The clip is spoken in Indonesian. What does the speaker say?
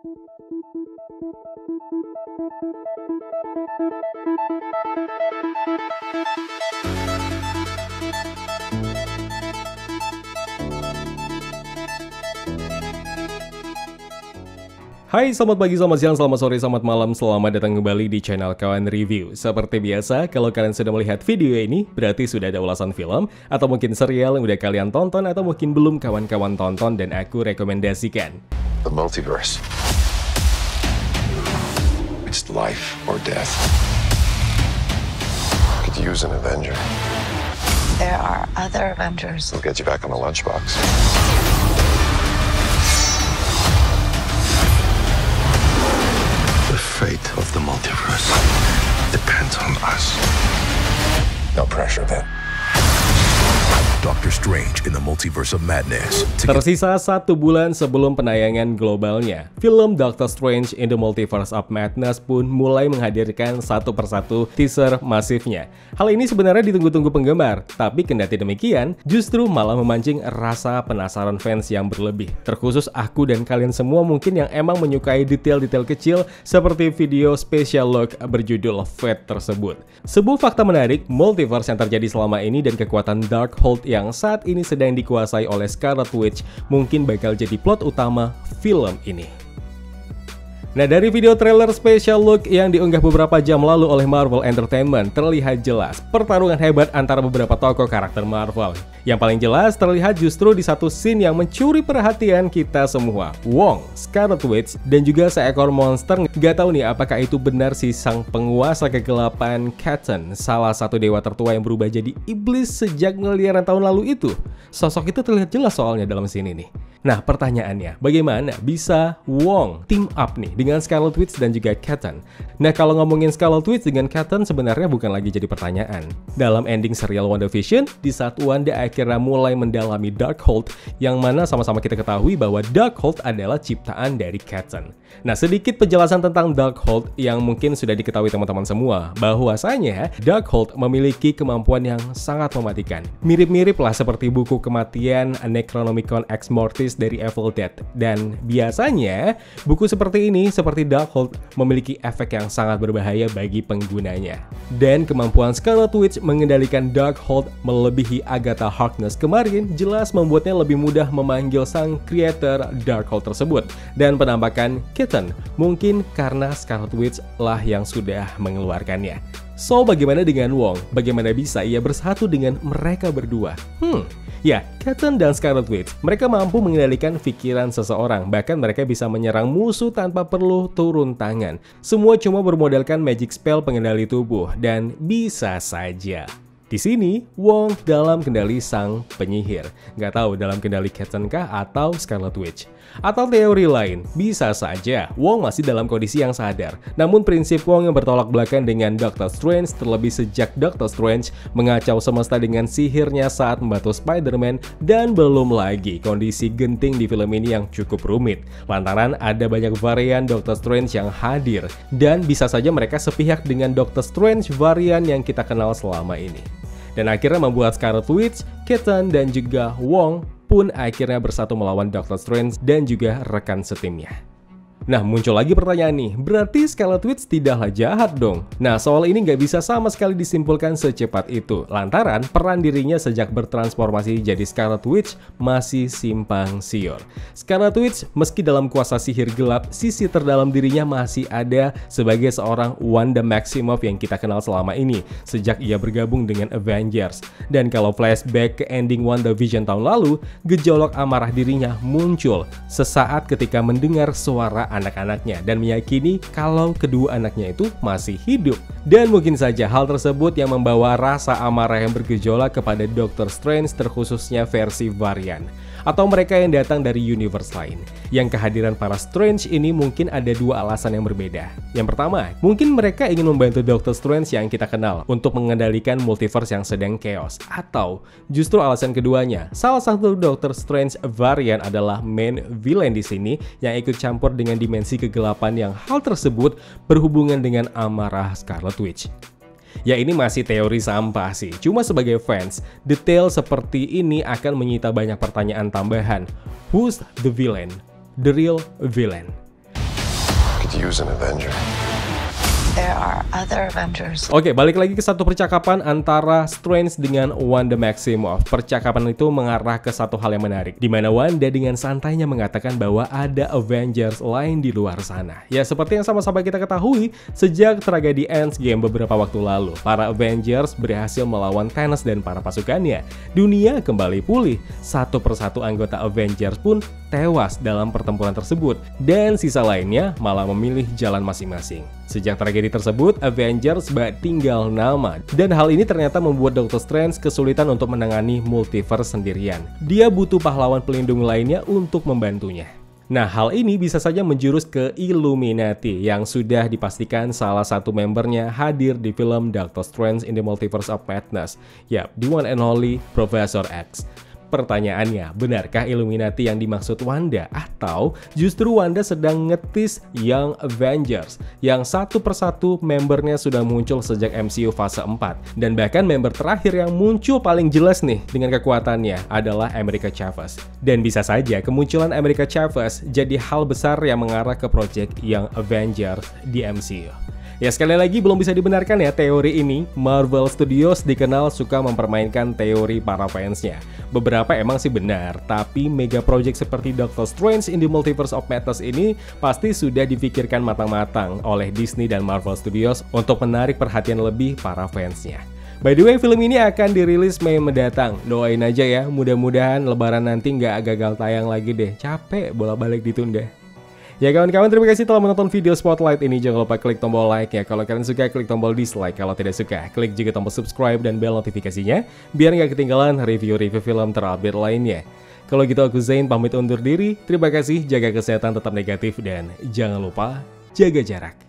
Hai, selamat pagi, selamat siang, selamat sore, selamat malam, selamat datang kembali di channel Kawan Review. Seperti biasa, kalau kalian sudah melihat video ini, berarti sudah ada ulasan film, atau mungkin serial yang udah kalian tonton, atau mungkin belum kawan-kawan tonton dan aku rekomendasikan. The multiverse. It's life or death. Could use an Avenger. There are other Avengers. We'll get you back on the lunchbox. The fate of the multiverse depends on us. No pressure, then. Doctor Strange in the Multiverse of Madness. Tersisa 1 bulan sebelum penayangan globalnya, film Doctor Strange in the Multiverse of Madness pun mulai menghadirkan satu persatu teaser masifnya. Hal ini sebenarnya ditunggu-tunggu penggemar, tapi kendati demikian, justru malah memancing rasa penasaran fans yang berlebih. Terkhusus aku dan kalian semua mungkin yang emang menyukai detail-detail kecil seperti video special look berjudul Fate tersebut. Sebuah fakta menarik, multiverse yang terjadi selama ini dan kekuatan Darkhold yang saat ini sedang dikuasai oleh Scarlet Witch mungkin bakal jadi plot utama film ini. Nah, dari video trailer special look yang diunggah beberapa jam lalu oleh Marvel Entertainment, terlihat jelas pertarungan hebat antara beberapa tokoh karakter Marvel. Yang paling jelas terlihat justru di satu scene yang mencuri perhatian kita semua. Wong, Scarlet Witch, dan juga seekor monster. Gak tahu nih apakah itu benar si sang penguasa kegelapan Katon, salah satu dewa tertua yang berubah jadi iblis sejak miliaran tahun lalu itu. Sosok itu terlihat jelas soalnya dalam scene ini. Nah, pertanyaannya, bagaimana bisa Wong team up nih dengan Scarlet Witch dan juga Katon? Nah, kalau ngomongin Scarlet Witch dengan Katon sebenarnya bukan lagi jadi pertanyaan. Dalam ending serial WandaVision, di saat Wanda akhirnya mulai mendalami Darkhold, yang mana sama-sama kita ketahui bahwa Darkhold adalah ciptaan dari Katon. Nah, sedikit penjelasan tentang Darkhold yang mungkin sudah diketahui teman-teman semua, bahwasanya Darkhold memiliki kemampuan yang sangat mematikan. Mirip-mirip lah seperti buku kematian Necronomicon Ex Mortis dari Evil Dead. Dan biasanya, buku seperti ini, seperti Darkhold, memiliki efek yang sangat berbahaya bagi penggunanya. Dan kemampuan Scarlet Witch mengendalikan Darkhold melebihi Agatha Harkness kemarin jelas membuatnya lebih mudah memanggil sang creator Darkhold tersebut. Dan penampakan Katon mungkin karena Scarlet Witch lah yang sudah mengeluarkannya. So, bagaimana dengan Wong? Bagaimana bisa ia bersatu dengan mereka berdua? Ya, Katon dan Scarlet Witch, mereka mampu mengendalikan pikiran seseorang. Bahkan mereka bisa menyerang musuh tanpa perlu turun tangan. Semua cuma bermodalkan magic spell pengendali tubuh. Dan bisa saja di sini, Wong dalam kendali sang penyihir. Nggak tahu dalam kendali Katon kah atau Scarlet Witch. Atau teori lain, bisa saja Wong masih dalam kondisi yang sadar. Namun prinsip Wong yang bertolak belakang dengan Doctor Strange, terlebih sejak Doctor Strange mengacau semesta dengan sihirnya saat membantu Spider-Man. Dan belum lagi kondisi genting di film ini yang cukup rumit, lantaran ada banyak varian Doctor Strange yang hadir. Dan bisa saja mereka sepihak dengan Doctor Strange varian yang kita kenal selama ini. Dan akhirnya membuat Scarlet Witch, Katon, dan juga Wong pun akhirnya bersatu melawan Doctor Strange dan juga rekan setimnya. Nah, muncul lagi pertanyaan nih, berarti Scarlet Witch tidaklah jahat dong? Nah, soal ini nggak bisa sama sekali disimpulkan secepat itu, lantaran peran dirinya sejak bertransformasi jadi Scarlet Witch masih simpang siur. Scarlet Witch, meski dalam kuasa sihir gelap, sisi terdalam dirinya masih ada sebagai seorang Wanda Maximoff yang kita kenal selama ini, sejak ia bergabung dengan Avengers. Dan kalau flashback ke ending WandaVision tahun lalu, gejolak amarah dirinya muncul sesaat ketika mendengar suara anak-anaknya dan meyakini kalau kedua anaknya itu masih hidup. Dan mungkin saja hal tersebut yang membawa rasa amarah yang bergejolak kepada Doctor Strange, terkhususnya versi varian atau mereka yang datang dari universe lain. Yang kehadiran para Strange ini mungkin ada dua alasan yang berbeda. Yang pertama, mungkin mereka ingin membantu Doctor Strange yang kita kenal untuk mengendalikan multiverse yang sedang chaos. Atau justru alasan keduanya, salah satu Doctor Strange varian adalah main villain di sini yang ikut campur dengan dimensi kegelapan yang hal tersebut berhubungan dengan amarah Scarlet Witch. Ya, ini masih teori sampah sih. Cuma sebagai fans, detail seperti ini akan menyita banyak pertanyaan tambahan. Who's the villain? The real villain? use an Avenger. There are other Avengers. Oke, balik lagi ke satu percakapan antara Strange dengan Wanda Maximoff. Percakapan itu mengarah ke satu hal yang menarik, di mana Wanda dengan santainya mengatakan bahwa ada Avengers lain di luar sana. Ya, seperti yang sama-sama kita ketahui, sejak tragedi Endgame beberapa waktu lalu, para Avengers berhasil melawan Thanos dan para pasukannya. Dunia kembali pulih. Satu persatu anggota Avengers pun tewas dalam pertempuran tersebut, dan sisa lainnya malah memilih jalan masing-masing. Sejak tragedi tersebut, Avengers bak tinggal nama, dan hal ini ternyata membuat Doctor Strange kesulitan untuk menangani multiverse sendirian. Dia butuh pahlawan pelindung lainnya untuk membantunya. Nah, hal ini bisa saja menjurus ke Illuminati yang sudah dipastikan salah satu membernya hadir di film Doctor Strange in the Multiverse of Madness. Yap, the one and only Professor X. Pertanyaannya, benarkah Illuminati yang dimaksud Wanda? Atau justru Wanda sedang ngetis Young Avengers yang satu persatu membernya sudah muncul sejak MCU fase 4. Dan bahkan member terakhir yang muncul paling jelas nih dengan kekuatannya adalah America Chavez. Dan bisa saja kemunculan America Chavez jadi hal besar yang mengarah ke project Young Avengers di MCU. Ya, sekali lagi belum bisa dibenarkan ya teori ini. Marvel Studios dikenal suka mempermainkan teori para fansnya. Beberapa emang sih benar, tapi mega project seperti Doctor Strange in the Multiverse of Madness ini pasti sudah difikirkan matang-matang oleh Disney dan Marvel Studios untuk menarik perhatian lebih para fansnya. By the way, film ini akan dirilis Mei mendatang. Doain aja ya, mudah-mudahan lebaran nanti nggak gagal tayang lagi deh. Capek bolak-balik ditunda. Ya kawan-kawan, terima kasih telah menonton video Spotlight ini. Jangan lupa klik tombol like ya kalau kalian suka, klik tombol dislike kalau tidak suka. Klik juga tombol subscribe dan bell notifikasinya biar nggak ketinggalan review-review film terupdate lainnya. Kalau gitu aku Zain pamit undur diri. Terima kasih, jaga kesehatan, tetap negatif, dan jangan lupa jaga jarak.